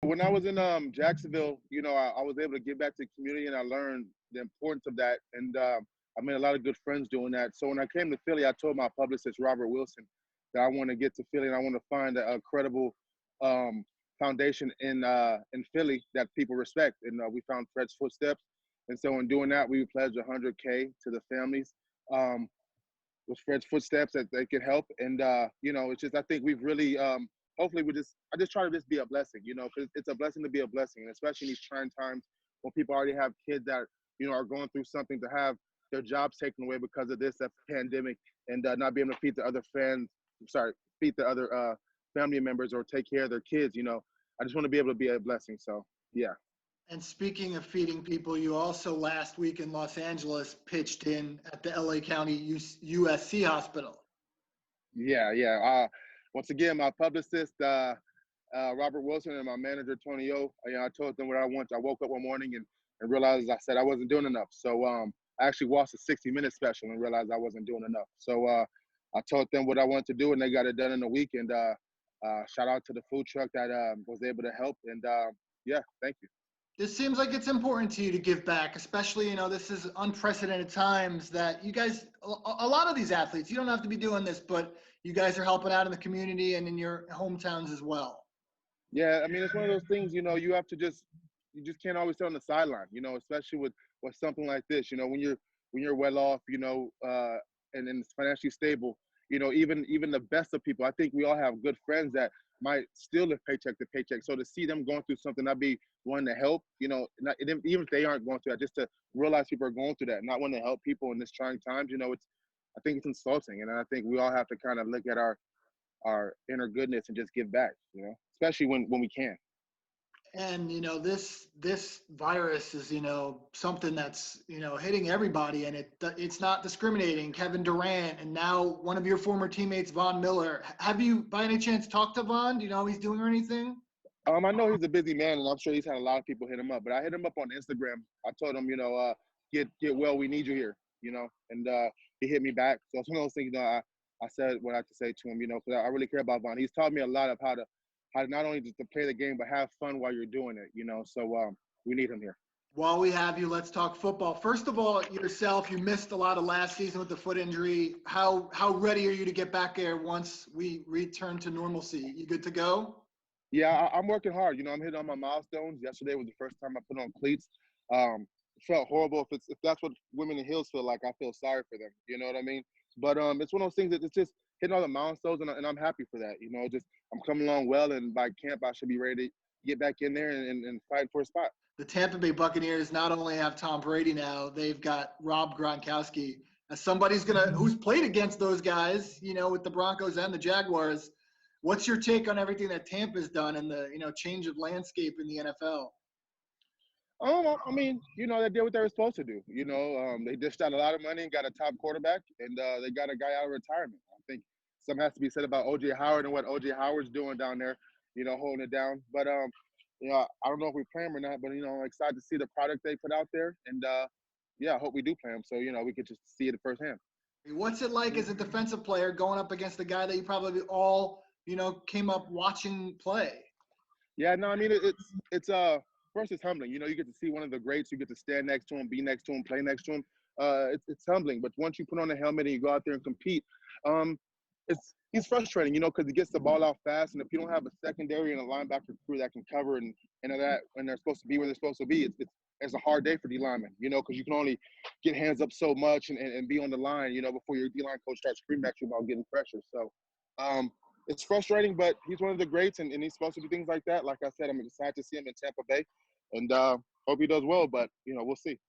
When I was in Jacksonville, I was able to give back to the community, and I learned the importance of that. And I made a lot of good friends doing that. So when I came to Philly, I told my publicist Robert Wilson that I want to get to Philly and I want to find a credible um, foundation in Philly that people respect. And we found Fred's Footsteps. And so in doing that, we pledged 100K to the families. Um, with Fred's Footsteps that they could help. And it's just I think we've really hopefully I just try to just be a blessing, because it's a blessing to be a blessing, and especially in these trying times when people already have kids that are going through something, to have their jobs taken away because of this pandemic, and not being able to feed the other feed the other family members or take care of their kids. I just want to be able to be a blessing. So yeah. And speaking of feeding people, you also last week in Los Angeles pitched in at the LA County USC hospital. Yeah. Once again, my publicist, Robert Wilson, and my manager, Tony O, I told them what I want. I woke up one morning and realized I said I wasn't doing enough. So I actually watched a 60-minute special and realized I wasn't doing enough. So I told them what I wanted to do, and they got it done in a week. And shout out to the food truck that was able to help. And yeah, thank you. This seems like it's important to you to give back, especially, this is unprecedented times that you guys, a lot of these athletes, you don't have to be doing this, but you guys are helping out in the community and in your hometowns as well. Yeah, I mean, it's one of those things, you have to you just can't always sit on the sideline, especially with something like this, when you're well off, and it's financially stable, even the best of people, I think we all have good friends that might still live paycheck to paycheck. So to see them going through something, I'd be wanting to help, even if they aren't going through that, just to realize people are going through that, not wanting to help people in this trying times, I think it's insulting. And I think we all have to kind of look at our inner goodness and just give back, especially when we can. And this virus is something that's hitting everybody, and it's not discriminating. Kevin Durant, and now one of your former teammates, Von Miller. Have you by any chance talked to Von? Do you know how he's doing or anything? I know he's a busy man, and I'm sure he's had a lot of people hit him up. But I hit him up on Instagram. I told him, get well, we need you here, and he hit me back. So it's one of those things, I said what I had to say to him, because I really care about Von. He's taught me a lot of how to not only just to play the game, but have fun while you're doing it, So we need him here. While we have you, let's talk football. First of all, yourself, you missed a lot of last season with the foot injury. How ready are you to get back there once we return to normalcy? You good to go? Yeah, I'm working hard. I'm hitting on my milestones. Yesterday was the first time I put on cleats. It felt horrible. If that's what women in heels feel like, I feel sorry for them. You know what I mean? But it's one of those things that it's just hitting all the milestones, and I'm happy for that. Just I'm coming along well, and by camp I should be ready to get back in there and fight for a spot. The Tampa Bay Buccaneers not only have Tom Brady now, they've got Rob Gronkowski. As somebody's who's played against those guys, with the Broncos and the Jaguars. What's your take on everything that Tampa's done and the change of landscape in the NFL? I mean, they did what they were supposed to do. They dished out a lot of money and got a top quarterback, and they got a guy out of retirement. I think something has to be said about O.J. Howard and what O.J. Howard's doing down there, holding it down. But I don't know if we play him or not. But I'm excited to see the product they put out there, and yeah, I hope we do play him, so we could just see it firsthand. What's it like as a defensive player going up against a guy that you probably all came up watching play? Yeah, no, I mean it's first it's humbling. You get to see one of the greats. You get to stand next to him, be next to him, play next to him. It's humbling. But once you put on the helmet and you go out there and compete, he's frustrating, because he gets the ball out fast, and if you don't have a secondary and a linebacker crew that can cover and that when they're supposed to be where they're supposed to be, it's a hard day for D linemen, because you can only get hands up so much and be on the line, before your D line coach starts screaming at you about getting pressure. So it's frustrating, but he's one of the greats, and he's supposed to do things like that. Like I said, I'm excited to see him in Tampa Bay, and hope he does well, but we'll see.